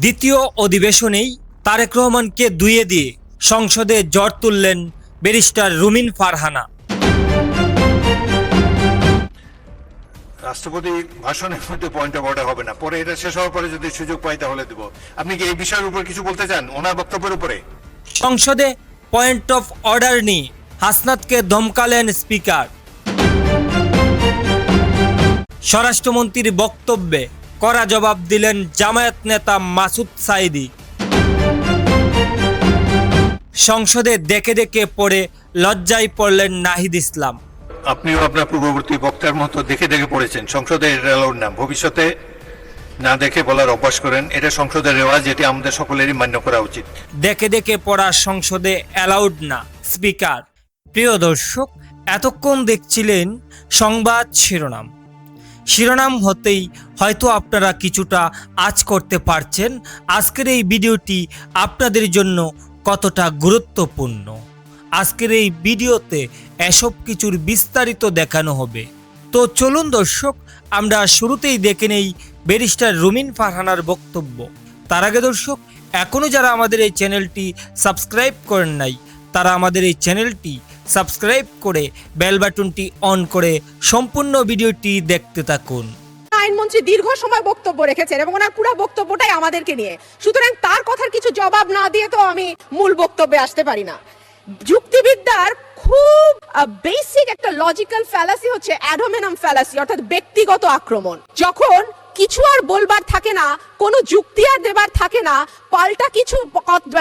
দ্বিতীয় অধিবেশনেই তারেক রহমানকে দুইয়ে দিয়ে সংসদে জ্বর তুললেন ব্যারিস্টার রুমিন ফারহানা। রাষ্ট্রপতি ভাষণের মধ্যে পয়েন্ট অফ অর্ডার হবে না, পরে এটা শেষ হওয়ার পরে যদি সুযোগ পাই তাহলে দেব। আপনি কি এই বিষয়ের উপর কিছু বলতে চান ওনার বক্তব্যের উপরে? সংসদে পয়েন্ট অফ অর্ডার নিয়ে হাসনাতকে ধমকালেন স্পিকার। স্বরাষ্ট্রমন্ত্রীর বক্তব্যে কড়া জবাব দিলেন জামায়াত নেতা মাসুদ সাঈদী। সংসদে দেখে দেখে পড়ে লজ্জায় পড়লেন নাহিদ ইসলাম। আপনিও আপনার পূর্ববর্তী বক্তার মতো দেখে দেখে পড়েছেন। সংসদে এলাউড না, ভবিষ্যতে না দেখে বলার অভ্যাস করেন। এটা সংসদের রেওয়াজ, যেটি আমাদের সকলেরই মান্য করা উচিত। দেখে দেখে পড়া সংসদে অ্যালাউড না স্পিকার। প্রিয় দর্শক, এতক্ষণ দেখছিলেন সংবাদ শিরোনাম। শিরোনাম হতেই হয়তো আপনারা কিছুটা আঁচ করতে পারছেন আজকের এই ভিডিওটি আপনাদের জন্য কতটা গুরুত্বপূর্ণ। আজকের এই ভিডিওতে এসব কিছুর বিস্তারিত দেখানো হবে। তো চলুন দর্শক, আমরা শুরুতেই দেখে নেই ব্যারিস্টার রুমিন ফারহানার বক্তব্য। তার আগে দর্শক, এখনও যারা আমাদের এই চ্যানেলটি সাবস্ক্রাইব করেন নাই, তারা আমাদের এই চ্যানেলটি সাবস্ক্রাইব করে বেল বাটনটি অন করে সম্পূর্ণ ভিডিওটি দেখতে থাকুন। আইনমন্ত্রী দীর্ঘ সময় বক্তব্য রেখেছেন এবং ওনার পুরো বক্তব্যটাই আমাদেরকে নিয়ে, সুতরাং তার কথার কিছু জবাব না দিয়ে তো আমি মূল বক্তব্যে আসতে পারি না। যুক্তিবিদ্যার খুব বেসিক একটা লজিক্যাল ফ্যালাসি হচ্ছে অ্যাডোমেনাম ফ্যালাসি, অর্থাৎ ব্যক্তিগত আক্রমণ। যখন কিছু আর বলবার থাকে না, কোনো যুক্তি আর দেবার থাকে না, পাল্টা কিছু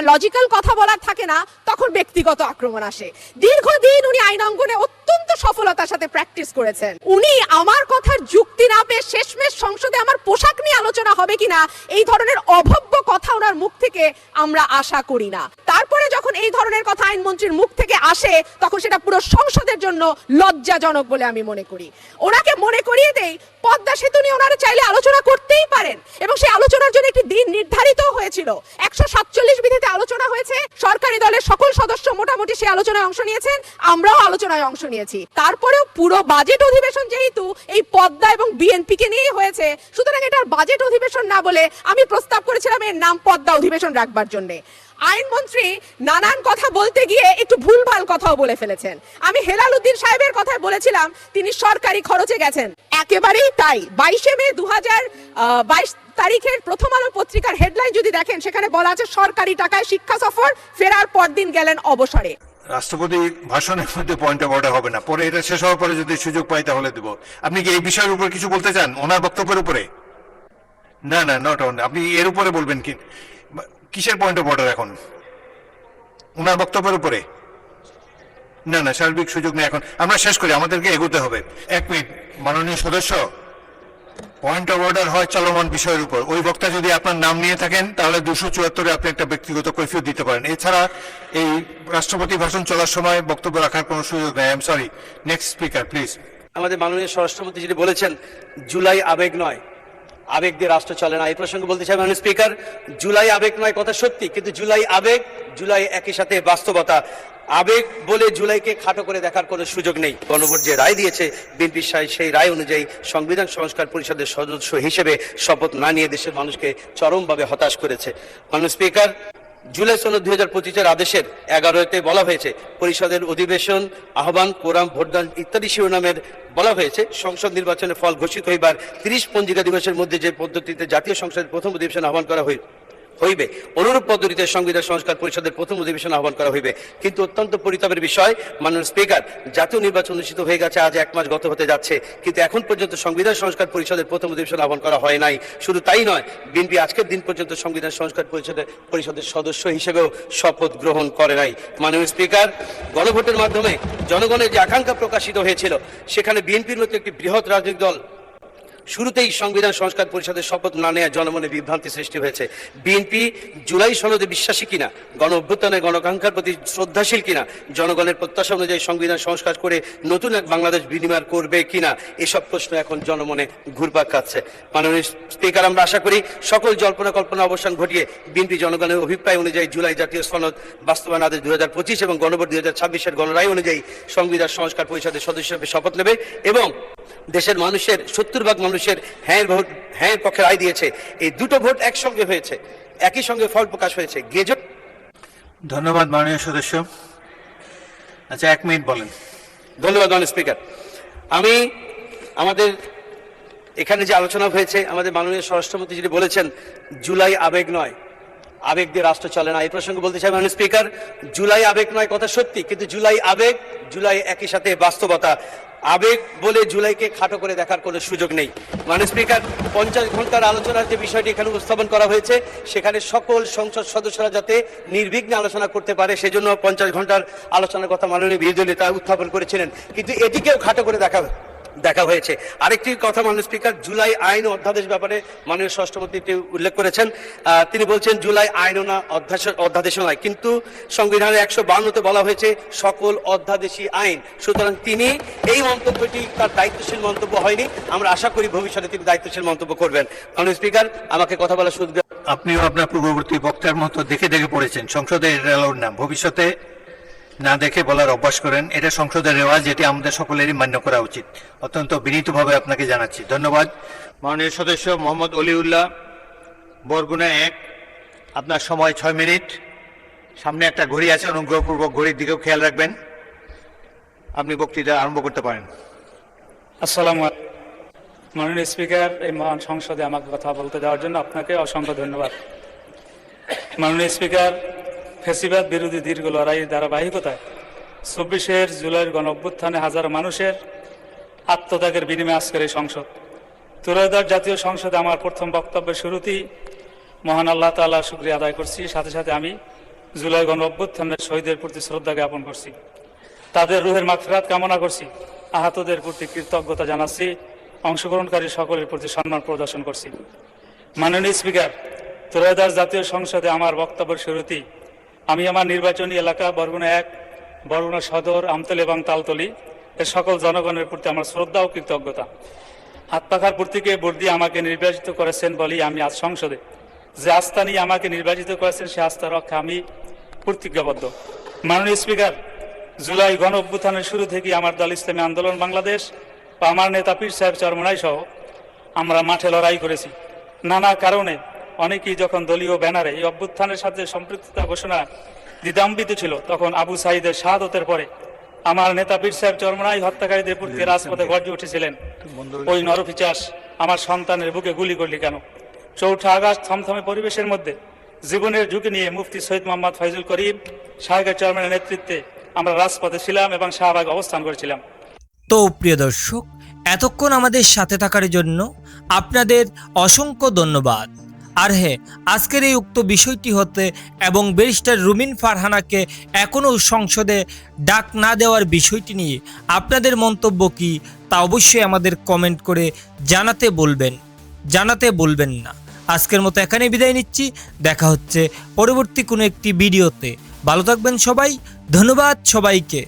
লজিক্যাল কথা বলার থাকে না, তখন ব্যক্তিগত আক্রমণ আসে। দীর্ঘদিন উনি আইন অঙ্গনে অত্যন্ত সফলতার সাথে প্র্যাকটিস করেছেন। উনি আমার কথার যুক্তি না পেয়ে শেষমেশ সংসদে আমার পোশাক নিয়ে আলোচনা হবে কিনা এই ধরনের অভব্য কথা ওনার মুখ থেকে আমরা আশা করি না। তারপরে যখন এই ধরনের কথা আইনমন্ত্রীর মুখ থেকে আসে, তখন সেটা পুরো সংসদের জন্য লজ্জাজনক বলে আমি মনে করি। ওনাকে মনে করিয়ে দেই, পদ্মা সেতু নিয়ে ওনারা চাইলে আলোচনা করতেই পারেন এবং সেই আলোচনার জন্য একটি দিন নির্ধারিত হয়েছিল। 147 বিধিতে আলোচনা হয়েছে, সরকারি দলের সকল সদস্য মোটামুটি সেই আলোচনায় অংশ নিয়েছেন, আমরাও আলোচনায় অংশ নিয়েছি। তারপরেও পুরো বাজেট অধিবেশন যেহেতু এই পদ্মা এবং বিএনপি কে নিয়েই হয়েছে, সুতরাং এটার বাজেট অধিবেশন না বলে আমি প্রস্তাব করেছিলাম এর নাম পদ্মা অধিবেশন রাখবার জন্য। আইনমন্ত্রী নানান কথা বলতে গিয়ে একটু ভুলভাল কথাও বলে ফেলেছেন। আমি হেলাল উদ্দিন সাহেবের কথায় বলেছিলাম তিনি সরকারি খরচে গেছেন, একেবারেই তাই। 22 মে 2022 তারিখের প্রথম আলো পত্রিকার হেডলাইন যদি দেখেন, সেখানে বলা আছে সরকারি টাকায় শিক্ষা সফর, ফেরার পরদিন গেলেন অবসরে। রাষ্ট্রপতি ভাষণের মধ্যে পয়েন্ট অফ অর্ডার হবে না, পরে এটা শেষ হওয়ার পরে যদি সুযোগ পাই তাহলে দেব। আপনি কি এই বিষয়ের উপর কিছু বলতে চান ওনার বক্তব্যের উপরে? না না, নট অন। আপনি এর উপরে বলবেন কি? কিসের পয়েন্ট অফ অর্ডার এখন ওনার বক্তব্যের উপরে? না না, সার্বিক সুযোগ নেই এখন। আমরা শেষ করি, আমাদেরকে এগোতে হবে। 1 মিনিট মাননীয় সদস্য, পয়েন্ট অফ অর্ডার হয় চলমান বিষয়ের উপর। ওই বক্তা যদি আপনার নাম নিয়ে থাকেন তাহলে 274-এ আপনি একটা ব্যক্তিগত কৈফিয়ত দিতে পারেন। এছাড়া এই রাষ্ট্রপতি ভাষণ চলার সময় বক্তব্য রাখার কোনো সুযোগ নেই। I am sorry. Next speaker please. আমাদের মাননীয় স্বরাষ্ট্রমন্ত্রী যিনি বলেছেন জুলাই আবেগ নয়, আবেগ দিয়ে রাষ্ট্র চলে না। এই প্রসঙ্গে বলতে চাই মাননীয় স্পিকার, জুলাই আবেগ নয় কথা সত্যি, কিন্তু জুলাই আবেগ, জুলাই একই সাথে বাস্তবতা। আবেগ বলে জুলাইকে খাটো করে দেখার কোনো সুযোগ নেই। গণভোট যে রায় দিয়েছে বিএনপি সেই রায় অনুযায়ী সংবিধান সংস্কার পরিষদের সদস্য হিসেবে শপথ না নিয়ে দেশের মানুষকে চরমভাবে হতাশ করেছে। মাননীয় স্পিকার, জুলাই সনদ 2025-এর আদেশের 11-তে বলা হয়েছে পরিষদের অধিবেশন আহ্বান, কোরাম, ভোটদান ইত্যাদি শিরোনামের বলা হয়েছে সংসদ নির্বাচনের ফল ঘোষিত হইবার 30 পঞ্জিকা দিবসের মধ্যে যে পদ্ধতিতে জাতীয় সংসদের প্রথম অধিবেশন আহ্বান করা হইবে, অনুরূপ পদ্ধতিতে সংবিধান সংস্কার পরিষদের প্রথম অধিবেশন আহ্বান করা হইবে। কিন্তু অত্যন্ত পরিতাপের বিষয় মাননীয় স্পিকার, জাতীয় নির্বাচন অনুষ্ঠিত হয়ে গেছে, আজ 1 মাস গত হতে যাচ্ছে, কিন্তু এখন পর্যন্ত সংবিধান সংস্কার পরিষদের প্রথম অধিবেশন আহ্বান করা হয় নাই। শুধু তাই নয়, বিএনপি আজকের দিন পর্যন্ত সংবিধান সংস্কার পরিষদের সদস্য হিসেবেও শপথ গ্রহণ করে নাই। মাননীয় স্পিকার, গণভোটের মাধ্যমে জনগণের যে আকাঙ্ক্ষা প্রকাশিত হয়েছিল, সেখানে বিএনপির মতো একটি বৃহৎ রাজনৈতিক দল শুরুতেই সংবিধান সংস্কার পরিষদের শপথ না নেওয়া জনমনে বিভ্রান্তি সৃষ্টি হয়েছে। বিএনপি জুলাই সনদে বিশ্বাসী কিনা, গণ অভ্যুত্থানের গণকাঙ্ক্ষার প্রতি শ্রদ্ধাশীল কিনা, জনগণের প্রত্যাশা অনুযায়ী সংবিধান সংস্কার করে নতুন এক বাংলাদেশ বিনির্মাণ করবে কিনা, এসব প্রশ্ন এখন জনমনে ঘুরপাক খাচ্ছে। মাননীয় স্পিকার, আমরা আশা করি সকল জল্পনা কল্পনা অবসান ঘটিয়ে বিএনপি জনগণের অভিপ্রায় অনুযায়ী জুলাই জাতীয় সনদ বাস্তবায়ন আদেশ 2025 এবং গণভোট 2026-এর গণরায় অনুযায়ী সংবিধান সংস্কার পরিষদের সদস্য হিসেবে শপথ নেবে এবং দেশের মানুষের 70% মানুষের হ্যাঁ পক্ষে রায় দিয়েছে। এই দুটো ভোট একসঙ্গে হয়েছে। একই সঙ্গে ফল প্রকাশ হয়েছে। গেজেট ধন্যবাদ মাননীয় সদস্য। আচ্ছা, 1 মিনিট বলেন। ধন্যবাদ মাননীয় স্পিকার। আমি আমাদের এখানে যে আলোচনা হয়েছে, আমাদের মাননীয় স্বরাষ্ট্রমন্ত্রী যিনি বলেছেন জুলাই আবেগ নয়, আবেগ দিয়ে রাষ্ট্র চলে না, এই প্রসঙ্গে বলতে চাই মাননীয় স্পিকার, জুলাই আবেগ নয় কথা সত্যি, কিন্তু জুলাই আবেগ, জুলাই একই সাথে বাস্তবতা। আবেগ বলে জুলাইকে খাটো করে দেখার কোনো সুযোগ নেই। মাননীয় স্পিকার, 50 ঘন্টার আলোচনার যে বিষয়টি এখানে উপস্থাপন করা হয়েছে, সেখানে সকল সংসদ সদস্যরা যাতে নির্বিঘ্নে আলোচনা করতে পারে, সেজন্য 50 ঘন্টার আলোচনার কথা মাননীয় বিরোধী নেতা উত্থাপন করেছিলেন, কিন্তু এটিকেও খাটো করে দেখা হয়েছে। আরেকটি কথা মাননীয় স্পিকার, জুলাই আইন ও অধ্যাদেশ ব্যাপারে মাননীয় স্বরাষ্ট্রমন্ত্রী উল্লেখ করেছেন। তিনি বলছেন জুলাই আইনও না অধ্যাদেশও নয়, কিন্তু সংবিধানের 152-তে বলা হয়েছে সকল অধ্যাদেশী আইন। সুতরাং তিনি এই মন্তব্যটি তার দায়িত্বশীল মন্তব্য হয়নি। আমরা আশা করি ভবিষ্যতে তিনি দায়িত্বশীল মন্তব্য করবেন। মাননীয় স্পিকার, আমাকে কথা বলার সুযোগ দেওয়া। আপনিও আপনার পূর্ববর্তী বক্তার মতো দেখে পড়েছেন। সংসদে এটা অ্যালাউড না, ভবিষ্যতে না দেখে বলার অভ্যাস করেন। এটা সংসদের রেওয়াজ, যেটি আমাদের সকলেরই মান্য করা উচিত। অত্যন্ত বিনীতভাবে আপনাকে জানাচ্ছি। ধন্যবাদ। মাননীয় সদস্য মোহাম্মদ অলিউল্লাহ, বরগুনা 1, আপনার সময় 6 মিনিট। সামনে একটা ঘড়ি আছে, অনুগ্রহপূর্বক ঘড়ির দিকেও খেয়াল রাখবেন। আপনি বক্তৃতা আরম্ভ করতে পারেন। আসসালামু আলাইকুম। মাননীয় স্পিকার, এই মহান সংসদে আমাকে কথা বলতে দেওয়ার জন্য আপনাকে অসংখ্য ধন্যবাদ। মাননীয় স্পিকার, ফ্যাসিবাদ বিরোধী দীর্ঘ লড়াইয়ের ধারাবাহিকতায় 24 জুলাইয়ের গণ অভ্যুত্থানে হাজারো মানুষের আত্মত্যাগের বিনিময়ে আজকের এই সংসদ। ত্রয়োদশ জাতীয় সংসদে আমার প্রথম বক্তব্যের শুরুতেই মহান আল্লাহ তাআলার শুকরিয়া আদায় করছি। সাথে সাথে আমি জুলাই গণ অভ্যুত্থানের শহীদের প্রতি শ্রদ্ধা জ্ঞাপন করছি, তাদের রুহের মাগফিরাত কামনা করছি, আহতদের প্রতি কৃতজ্ঞতা জানাচ্ছি, অংশগ্রহণকারী সকলের প্রতি সম্মান প্রদর্শন করছি। মাননীয় স্পিকার, ত্রয়োদশ জাতীয় সংসদে আমার বক্তব্যের শুরুতেই আমি আমার নির্বাচনী এলাকা বরগুনা 1, বরগুনা সদর, আমতলী এবং তালতলী এর সকল জনগণের প্রতি আমার শ্রদ্ধা ও কৃতজ্ঞতা। হাত পাখার প্রতীকে ভোট দিয়ে আমাকে নির্বাচিত করেছেন বলেই আমি আজ সংসদে যে আস্থা নিয়ে আমাকে নির্বাচিত করেছেন, সে আস্থা রক্ষা আমি প্রতিজ্ঞাবদ্ধ। মাননীয় স্পিকার, জুলাই গণ অভ্যুত্থানের শুরু থেকে আমার দল ইসলামী আন্দোলন বাংলাদেশ বা আমার নেতা পীর সাহেব চরমনাই সহ আমরা মাঠে লড়াই করেছি। নানা কারণে অনেকেই যখন দলীয় ব্যানারে এই অভ্যুত্থানের সাথে সম্পৃক্ততা ঘোষণা দ্বিধান্বিত ছিল, তখন আবু সাঈদের শাহাদতের পরে আমার নেতা পীর সাহেব চরমনাই হত্যাকারীদের প্রতি রাজপথে গর্জে উঠেছিলেন, ওই নরপিচাস আমার সন্তানের বুকে গুলি করলি কেন। 4 আগস্ট থমথমে পরিবেশের মধ্যে জীবনের ঝুঁকি নিয়ে মুফতি সৈয়দ মোহাম্মদ ফয়জুল করিম সাহেবের চেয়ারম্যানের নেতৃত্বে আমরা রাজপথে ছিলাম এবং শাহবাগ অবস্থান করেছিলাম। তো প্রিয় দর্শক, এতক্ষণ আমাদের সাথে থাকার জন্য আপনাদের অসংখ্য ধন্যবাদ। আর হ্যাঁ, আজকের এই উক্ত বিষয়টি হতে এবং ব্যারিস্টার রুমিন ফারহানাকে এখনও সংসদে ডাক না দেওয়ার বিষয়টি নিয়ে আপনাদের মন্তব্য কি, তা অবশ্যই আমাদের কমেন্ট করে জানাতে বলবেন না। আজকের মতো এখানে বিদায় নিচ্ছি। দেখা হচ্ছে পরবর্তী কোনো একটি ভিডিওতে। ভালো থাকবেন সবাই। ধন্যবাদ সবাইকে।